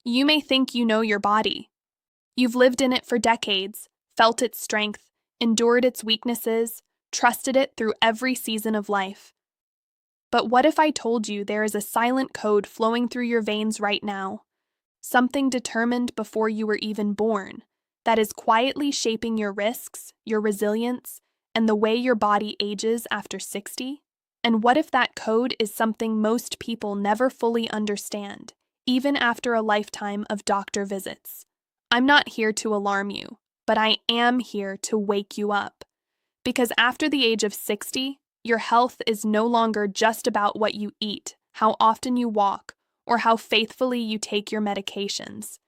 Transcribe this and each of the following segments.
You may think you know your body. You've lived in it for decades, felt its strength, endured its weaknesses, trusted it through every season of life. But what if I told you there is a silent code flowing through your veins right now, something determined before you were even born, that is quietly shaping your risks, your resilience, and the way your body ages after 60? And what if that code is something most people never fully understand, even after a lifetime of doctor visits? I'm not here to alarm you, but I am here to wake you up. Because after the age of 60, your health is no longer just about what you eat, how often you walk, or how faithfully you take your medications.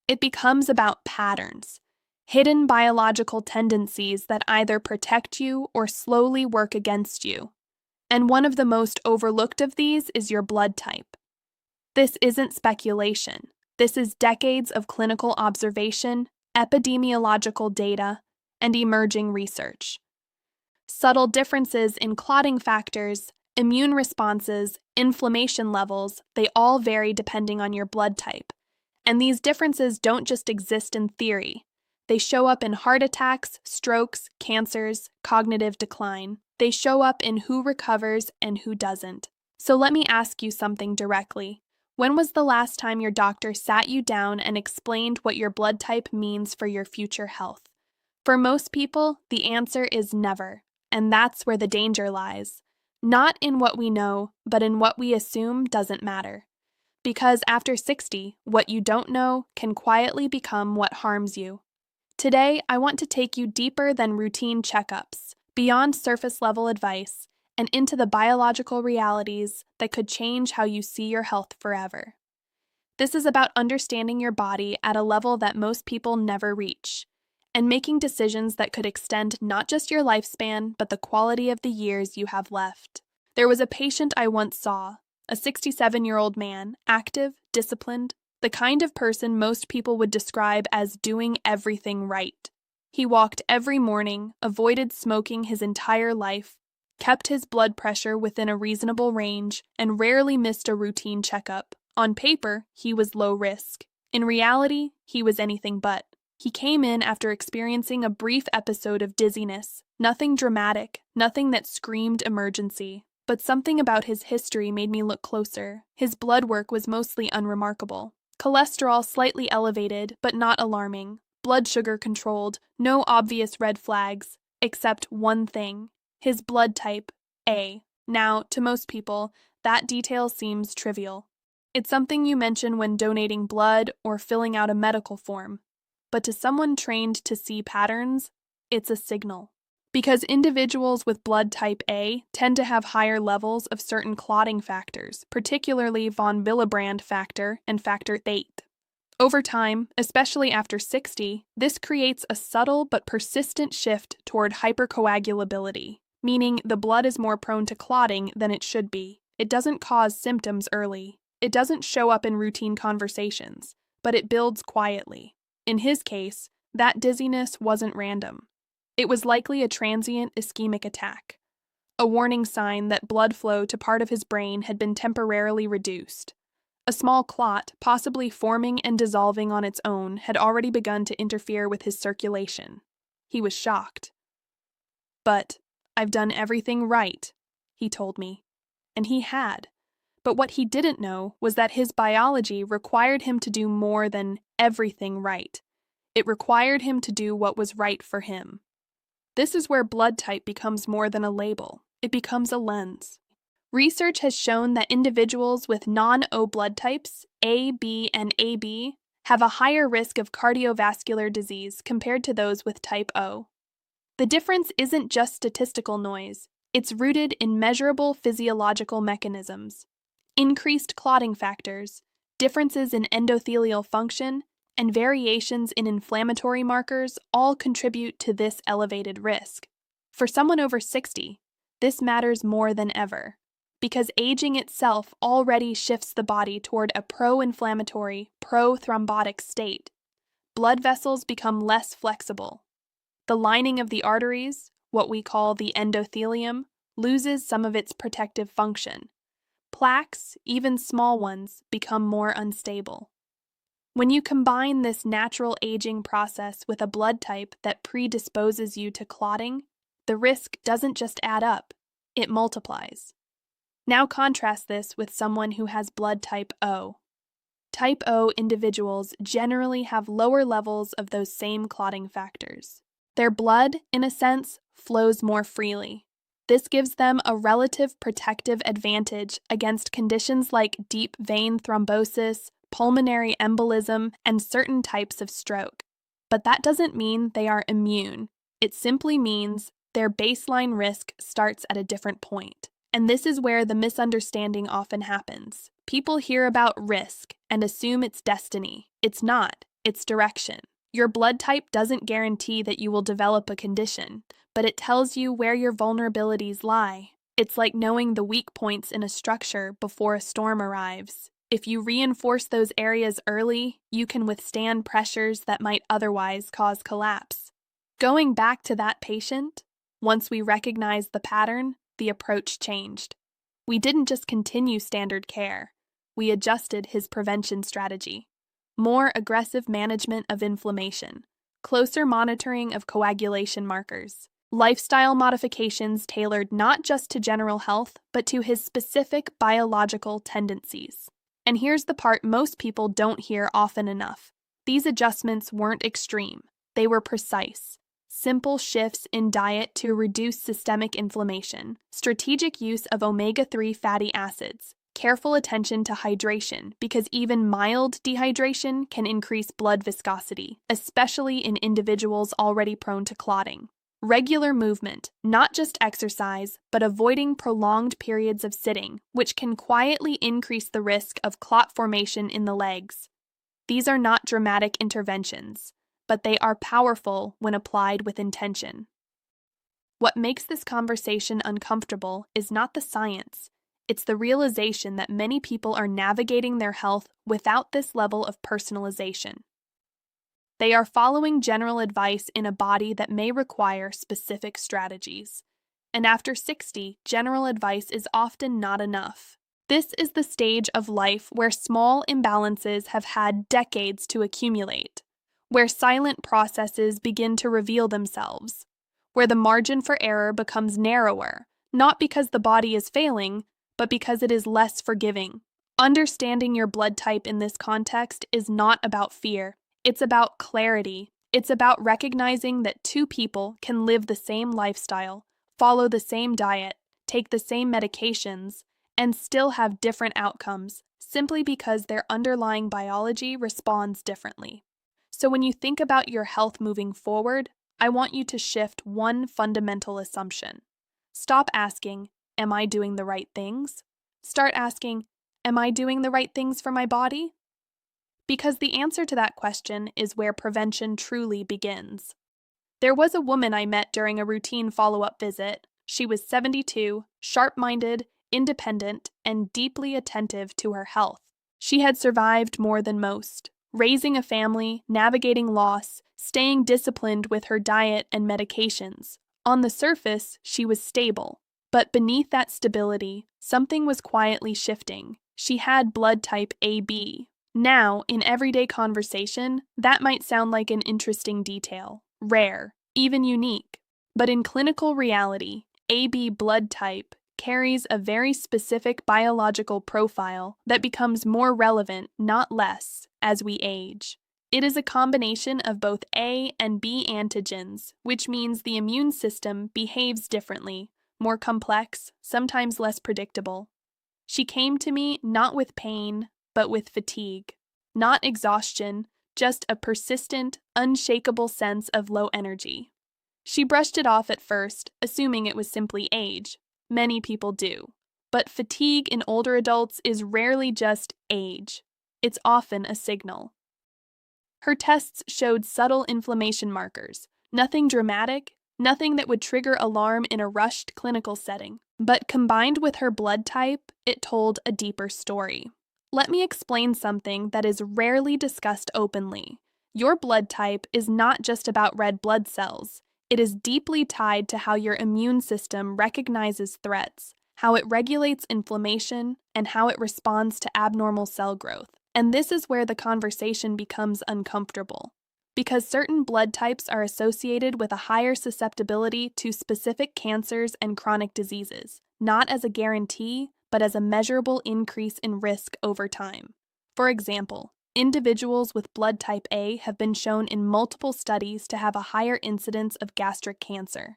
It becomes about patterns, hidden biological tendencies that either protect you or slowly work against you. And one of the most overlooked of these is your blood type. This isn't speculation. This is decades of clinical observation, epidemiological data, and emerging research. Subtle differences in clotting factors, immune responses, inflammation levels, they all vary depending on your blood type. And these differences don't just exist in theory. They show up in heart attacks, strokes, cancers, cognitive decline. They show up in who recovers and who doesn't. So let me ask you something directly. When was the last time your doctor sat you down and explained what your blood type means for your future health? For most people, the answer is never, and that's where the danger lies. Not in what we know, but in what we assume doesn't matter. Because after 60, what you don't know can quietly become what harms you. Today, I want to take you deeper than routine checkups, beyond surface-level advice, and into the biological realities that could change how you see your health forever. This is about understanding your body at a level that most people never reach, and making decisions that could extend not just your lifespan, but the quality of the years you have left. There was a patient I once saw, a 67-year-old man, active, disciplined, the kind of person most people would describe as doing everything right. He walked every morning, avoided smoking his entire life, kept his blood pressure within a reasonable range, and rarely missed a routine checkup. On paper, he was low risk. In reality, he was anything but. He came in after experiencing a brief episode of dizziness, nothing dramatic, nothing that screamed emergency. But something about his history made me look closer. His blood work was mostly unremarkable. Cholesterol slightly elevated, but not alarming. Blood sugar controlled, no obvious red flags, except one thing: his blood type, A. Now, to most people, that detail seems trivial. It's something you mention when donating blood or filling out a medical form. But to someone trained to see patterns, it's a signal. Because individuals with blood type A tend to have higher levels of certain clotting factors, particularly von Willebrand factor and factor VIII. Over time, especially after 60, this creates a subtle but persistent shift toward hypercoagulability, meaning the blood is more prone to clotting than it should be. It doesn't cause symptoms early. It doesn't show up in routine conversations, but it builds quietly. In his case, that dizziness wasn't random. It was likely a transient ischemic attack, a warning sign that blood flow to part of his brain had been temporarily reduced. A small clot, possibly forming and dissolving on its own, had already begun to interfere with his circulation. He was shocked. "But I've done everything right," he told me. And he had. But what he didn't know was that his biology required him to do more than everything right. It required him to do what was right for him. This is where blood type becomes more than a label. It becomes a lens. Research has shown that individuals with non-O blood types, A, B, and AB, have a higher risk of cardiovascular disease compared to those with type O. The difference isn't just statistical noise. It's rooted in measurable physiological mechanisms. Increased clotting factors, differences in endothelial function, and variations in inflammatory markers all contribute to this elevated risk. For someone over 60, this matters more than ever, because aging itself already shifts the body toward a pro-inflammatory, pro-thrombotic state. Blood vessels become less flexible. The lining of the arteries, what we call the endothelium, loses some of its protective function. Plaques, even small ones, become more unstable. When you combine this natural aging process with a blood type that predisposes you to clotting, the risk doesn't just add up, it multiplies. Now contrast this with someone who has blood type O. Type O individuals generally have lower levels of those same clotting factors. Their blood, in a sense, flows more freely. This gives them a relative protective advantage against conditions like deep vein thrombosis, pulmonary embolism, and certain types of stroke. But that doesn't mean they are immune. It simply means their baseline risk starts at a different point. And this is where the misunderstanding often happens. People hear about risk and assume it's destiny. It's not, it's direction. Your blood type doesn't guarantee that you will develop a condition, but it tells you where your vulnerabilities lie. It's like knowing the weak points in a structure before a storm arrives. If you reinforce those areas early, you can withstand pressures that might otherwise cause collapse. Going back to that patient, once we recognized the pattern, the approach changed. We didn't just continue standard care. We adjusted his prevention strategy. More aggressive management of inflammation, closer monitoring of coagulation markers, lifestyle modifications tailored not just to general health, but to his specific biological tendencies. And here's the part most people don't hear often enough. These adjustments weren't extreme. They were precise. Simple shifts in diet to reduce systemic inflammation, strategic use of omega-3 fatty acids, careful attention to hydration because even mild dehydration can increase blood viscosity, especially in individuals already prone to clotting. Regular movement, not just exercise, but avoiding prolonged periods of sitting, which can quietly increase the risk of clot formation in the legs. These are not dramatic interventions, but they are powerful when applied with intention. What makes this conversation uncomfortable is not the science. It's the realization that many people are navigating their health without this level of personalization. They are following general advice in a body that may require specific strategies. And after 60, general advice is often not enough. This is the stage of life where small imbalances have had decades to accumulate, where silent processes begin to reveal themselves, where the margin for error becomes narrower, not because the body is failing, but because it is less forgiving. Understanding your blood type in this context is not about fear. It's about clarity. It's about recognizing that two people can live the same lifestyle, follow the same diet, take the same medications, and still have different outcomes, simply because their underlying biology responds differently. So when you think about your health moving forward, I want you to shift one fundamental assumption. Stop asking, am I doing the right things? Start asking, am I doing the right things for my body? Because the answer to that question is where prevention truly begins. There was a woman I met during a routine follow-up visit. She was 72, sharp-minded, independent, and deeply attentive to her health. She had survived more than most, raising a family, navigating loss, staying disciplined with her diet and medications. On the surface, she was stable. But beneath that stability, something was quietly shifting. She had blood type AB. Now, in everyday conversation, that might sound like an interesting detail, rare, even unique. But in clinical reality, AB blood type carries a very specific biological profile that becomes more relevant, not less, as we age. It is a combination of both A and B antigens, which means the immune system behaves differently, more complex, sometimes less predictable. She came to me not with pain, but with fatigue. Not exhaustion, just a persistent, unshakable sense of low energy. She brushed it off at first, assuming it was simply age. Many people do. But fatigue in older adults is rarely just age. It's often a signal. Her tests showed subtle inflammation markers, nothing dramatic, nothing that would trigger alarm in a rushed clinical setting. But combined with her blood type, it told a deeper story. Let me explain something that is rarely discussed openly. Your blood type is not just about red blood cells. It is deeply tied to how your immune system recognizes threats, how it regulates inflammation, and how it responds to abnormal cell growth. And this is where the conversation becomes uncomfortable, because certain blood types are associated with a higher susceptibility to specific cancers and chronic diseases, not as a guarantee, but as a measurable increase in risk over time. For example, individuals with blood type A have been shown in multiple studies to have a higher incidence of gastric cancer.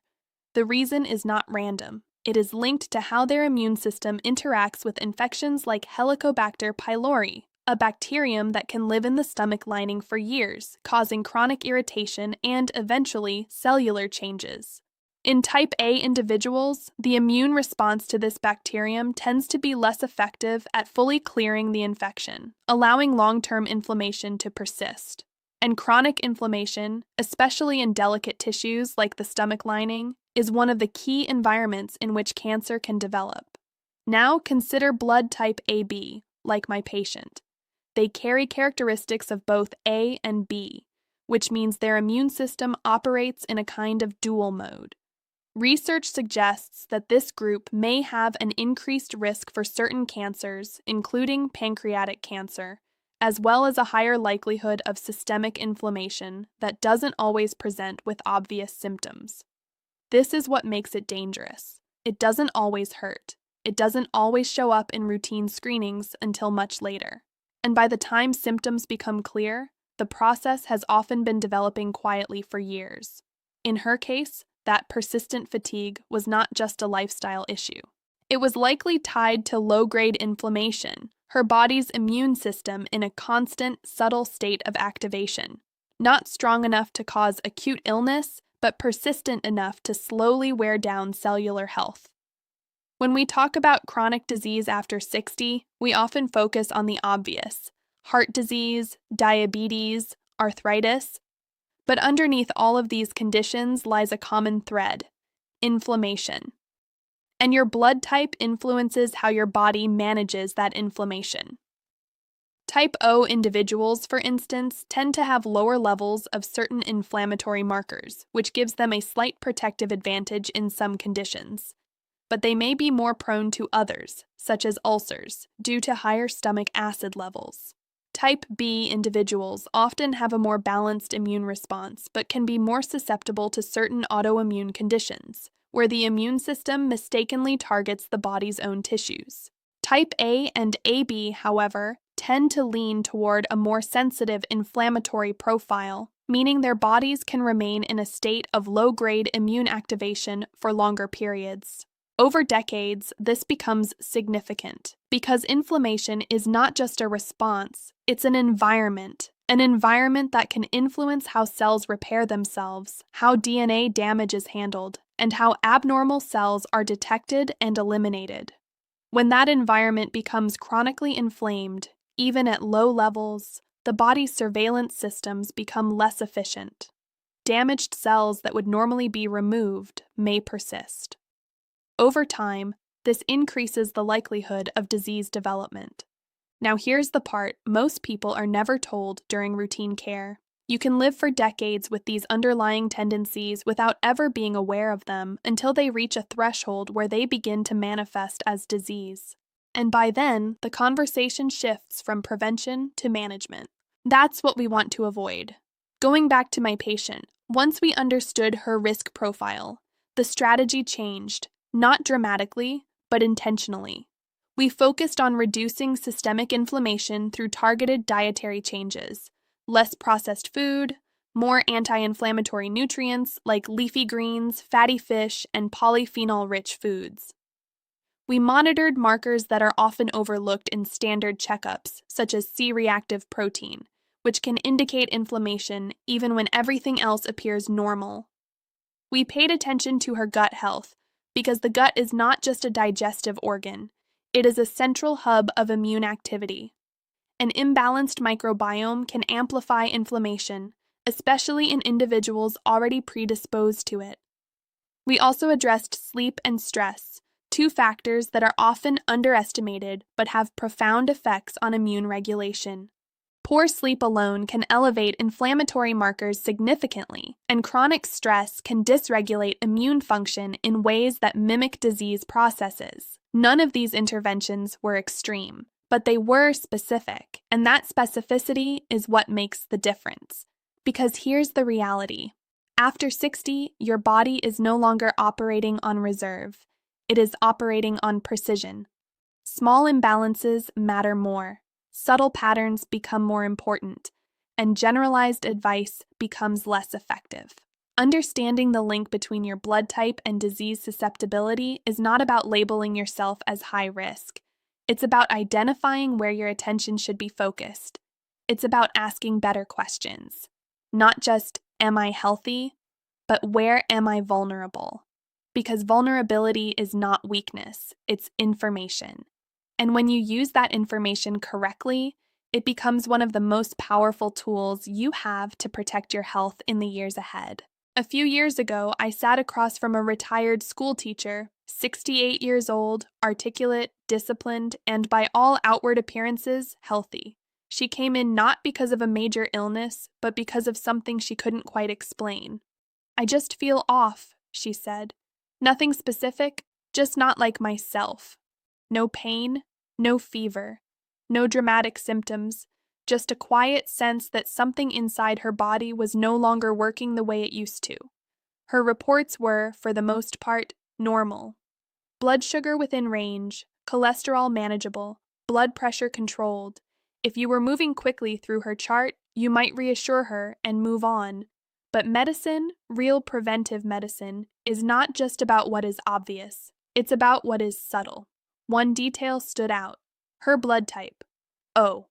The reason is not random. It is linked to how their immune system interacts with infections like Helicobacter pylori, a bacterium that can live in the stomach lining for years, causing chronic irritation and, eventually, cellular changes. In type A individuals, the immune response to this bacterium tends to be less effective at fully clearing the infection, allowing long-term inflammation to persist. And chronic inflammation, especially in delicate tissues like the stomach lining, is one of the key environments in which cancer can develop. Now consider blood type AB, like my patient. They carry characteristics of both A and B, which means their immune system operates in a kind of dual mode. Research suggests that this group may have an increased risk for certain cancers, including pancreatic cancer, as well as a higher likelihood of systemic inflammation that doesn't always present with obvious symptoms. This is what makes it dangerous. It doesn't always hurt. It doesn't always show up in routine screenings until much later. And by the time symptoms become clear, the process has often been developing quietly for years. In her case, that persistent fatigue was not just a lifestyle issue. It was likely tied to low-grade inflammation, her body's immune system in a constant, subtle state of activation, not strong enough to cause acute illness, but persistent enough to slowly wear down cellular health. When we talk about chronic disease after 60, we often focus on the obvious: heart disease, diabetes, arthritis. But underneath all of these conditions lies a common thread: inflammation. And your blood type influences how your body manages that inflammation. Type O individuals, for instance, tend to have lower levels of certain inflammatory markers, which gives them a slight protective advantage in some conditions. But they may be more prone to others, such as ulcers, due to higher stomach acid levels. Type B individuals often have a more balanced immune response, but can be more susceptible to certain autoimmune conditions, where the immune system mistakenly targets the body's own tissues. Type A and AB, however, tend to lean toward a more sensitive inflammatory profile, meaning their bodies can remain in a state of low-grade immune activation for longer periods. Over decades, this becomes significant, because inflammation is not just a response, it's an environment that can influence how cells repair themselves, how DNA damage is handled, and how abnormal cells are detected and eliminated. When that environment becomes chronically inflamed, even at low levels, the body's surveillance systems become less efficient. Damaged cells that would normally be removed may persist. Over time, this increases the likelihood of disease development. Now here's the part most people are never told during routine care. You can live for decades with these underlying tendencies without ever being aware of them until they reach a threshold where they begin to manifest as disease. And by then, the conversation shifts from prevention to management. That's what we want to avoid. Going back to my patient, once we understood her risk profile, the strategy changed, not dramatically, but intentionally. We focused on reducing systemic inflammation through targeted dietary changes: less processed food, more anti-inflammatory nutrients like leafy greens, fatty fish, and polyphenol-rich foods. We monitored markers that are often overlooked in standard checkups, such as C-reactive protein, which can indicate inflammation even when everything else appears normal. We paid attention to her gut health, because the gut is not just a digestive organ, it is a central hub of immune activity. An imbalanced microbiome can amplify inflammation, especially in individuals already predisposed to it. We also addressed sleep and stress, two factors that are often underestimated but have profound effects on immune regulation. Poor sleep alone can elevate inflammatory markers significantly, and chronic stress can dysregulate immune function in ways that mimic disease processes. None of these interventions were extreme, But they were specific, and that specificity is what makes the difference. Because here's the reality. After 60, your body is no longer operating on reserve. It is operating on precision. Small imbalances matter more. Subtle patterns become more important, and generalized advice becomes less effective. Understanding the link between your blood type and disease susceptibility is not about labeling yourself as high risk. It's about identifying where your attention should be focused. It's about asking better questions. Not just, am I healthy? But where am I vulnerable? Because vulnerability is not weakness, it's information. And when you use that information correctly, it becomes one of the most powerful tools you have to protect your health in the years ahead. A few years ago, I sat across from a retired school teacher, 68 years old, articulate, disciplined, and by all outward appearances, healthy. She came in not because of a major illness, but because of something she couldn't quite explain. "I just feel off," she said. "Nothing specific, just not like myself. No pain, no fever, no dramatic symptoms, just a quiet sense that something inside her body was no longer working the way it used to." Her reports were, for the most part, normal. Blood sugar within range, cholesterol manageable, blood pressure controlled. If you were moving quickly through her chart, you might reassure her and move on. But medicine, real preventive medicine, is not just about what is obvious. It's about what is subtle. One detail stood out. Her blood type. O.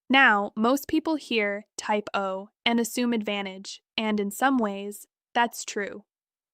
Now, most people hear type O and assume advantage, and in some ways, that's true.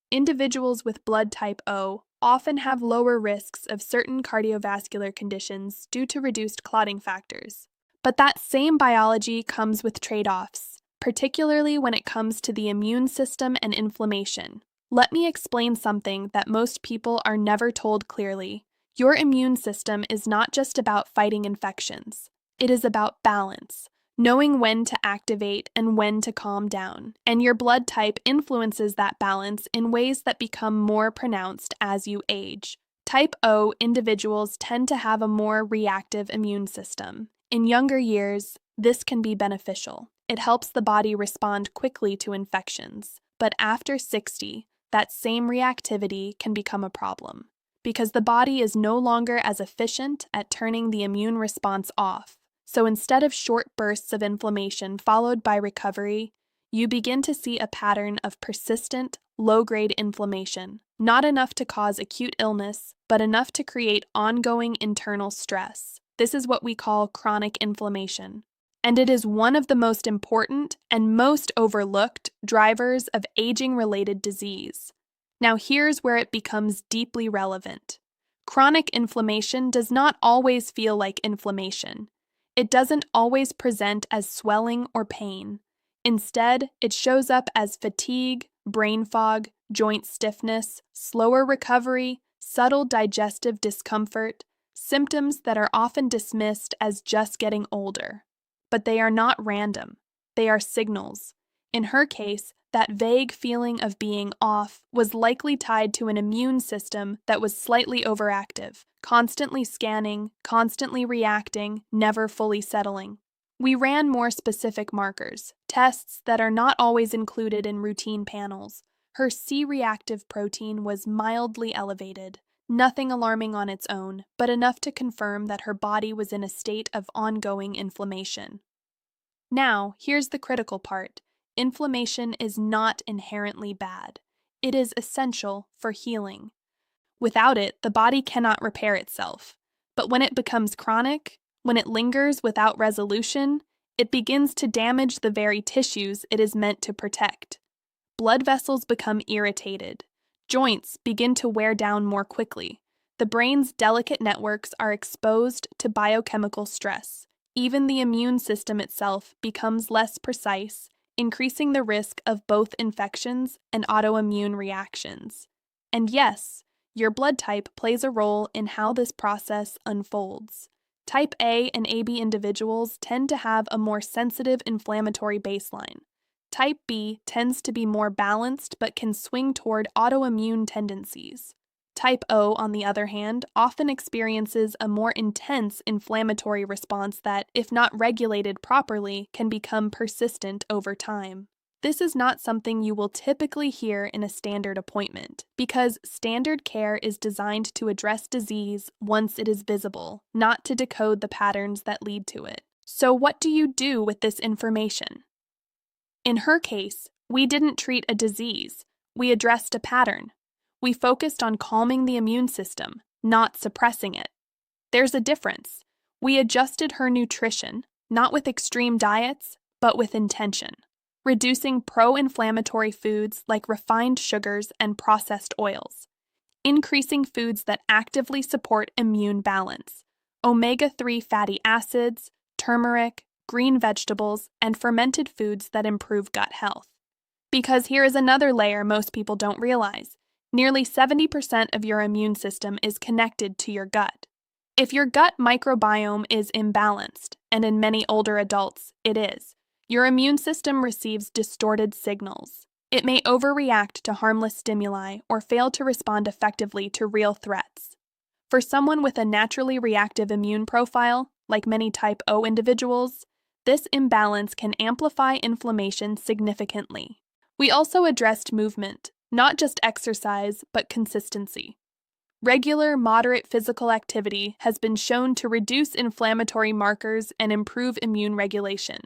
Individuals with blood type O often have lower risks of certain cardiovascular conditions due to reduced clotting factors. But that same biology comes with trade-offs, particularly when it comes to the immune system and inflammation. Let me explain something that most people are never told clearly. Your immune system is not just about fighting infections. It is about balance, knowing when to activate and when to calm down. And your blood type influences that balance in ways that become more pronounced as you age. Type O individuals tend to have a more reactive immune system. In younger years, this can be beneficial. It helps the body respond quickly to infections. But after 60, that same reactivity can become a problem, because the body is no longer as efficient at turning the immune response off. So instead of short bursts of inflammation followed by recovery, you begin to see a pattern of persistent, low-grade inflammation, not enough to cause acute illness, but enough to create ongoing internal stress. This is what we call chronic inflammation. And it is one of the most important and most overlooked drivers of aging-related disease. Now here's where it becomes deeply relevant. Chronic inflammation does not always feel like inflammation. It doesn't always present as swelling or pain. Instead, it shows up as fatigue, brain fog, joint stiffness, slower recovery, subtle digestive discomfort, symptoms that are often dismissed as just getting older. But they are not random. They are signals. In her case, that vague feeling of being off was likely tied to an immune system that was slightly overactive, constantly scanning, constantly reacting, never fully settling. We ran more specific markers, tests that are not always included in routine panels. Her C-reactive protein was mildly elevated, nothing alarming on its own, but enough to confirm that her body was in a state of ongoing inflammation. Now, here's the critical part. Inflammation is not inherently bad. It is essential for healing. Without it, the body cannot repair itself. But when it becomes chronic, when it lingers without resolution, it begins to damage the very tissues it is meant to protect. Blood vessels become irritated. Joints begin to wear down more quickly. The brain's delicate networks are exposed to biochemical stress. Even the immune system itself becomes less precise, increasing the risk of both infections and autoimmune reactions. And yes, your blood type plays a role in how this process unfolds. Type A and AB individuals tend to have a more sensitive inflammatory baseline. Type B tends to be more balanced but can swing toward autoimmune tendencies. Type O, on the other hand, often experiences a more intense inflammatory response that, if not regulated properly, can become persistent over time. This is not something you will typically hear in a standard appointment, because standard care is designed to address disease once it is visible, not to decode the patterns that lead to it. So what do you do with this information? In her case, we didn't treat a disease, we addressed a pattern. We focused on calming the immune system, not suppressing it. There's a difference. We adjusted her nutrition, not with extreme diets, but with intention, reducing pro-inflammatory foods like refined sugars and processed oils, increasing foods that actively support immune balance, omega-3 fatty acids, turmeric, green vegetables, and fermented foods that improve gut health. Because here is another layer most people don't realize. Nearly 70% of your immune system is connected to your gut. If your gut microbiome is imbalanced, and in many older adults it is, your immune system receives distorted signals. It may overreact to harmless stimuli or fail to respond effectively to real threats. For someone with a naturally reactive immune profile, like many type O individuals, this imbalance can amplify inflammation significantly. We also addressed movement. Not just exercise, but consistency. Regular, moderate physical activity has been shown to reduce inflammatory markers and improve immune regulation.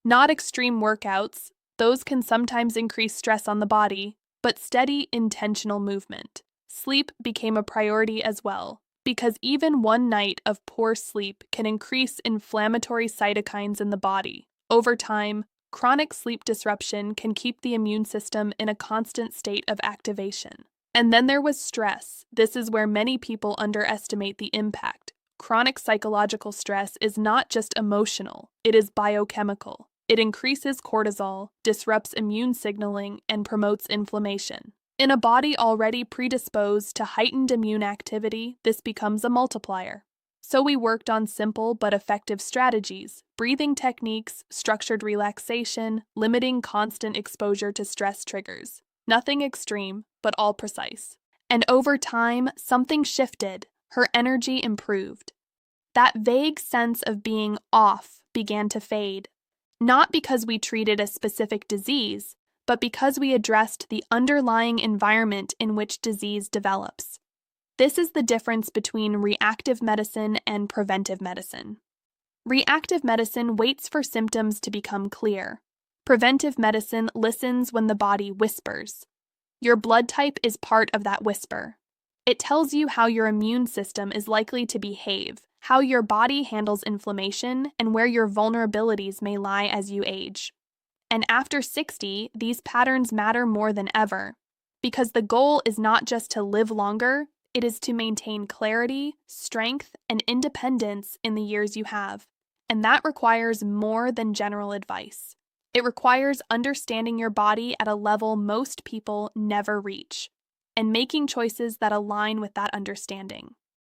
Not extreme workouts, those can sometimes increase stress on the body, but steady, intentional movement. Sleep became a priority as well, because even one night of poor sleep can increase inflammatory cytokines in the body. Over time, chronic sleep disruption can keep the immune system in a constant state of activation. And then there was stress. This is where many people underestimate the impact. Chronic psychological stress is not just emotional, it is biochemical. It increases cortisol, disrupts immune signaling, and promotes inflammation. In a body already predisposed to heightened immune activity, this becomes a multiplier. So we worked on simple but effective strategies, breathing techniques, structured relaxation, limiting constant exposure to stress triggers. Nothing extreme, but all precise. And over time, something shifted. Her energy improved. That vague sense of being off began to fade. Not because we treated a specific disease, but because we addressed the underlying environment in which disease develops. This is the difference between reactive medicine and preventive medicine. Reactive medicine waits for symptoms to become clear. Preventive medicine listens when the body whispers. Your blood type is part of that whisper. It tells you how your immune system is likely to behave, how your body handles inflammation, and where your vulnerabilities may lie as you age. And after 60, these patterns matter more than ever, because the goal is not just to live longer, it is to maintain clarity, strength, and independence in the years you have. And that requires more than general advice. It requires understanding your body at a level most people never reach, and making choices that align with that understanding.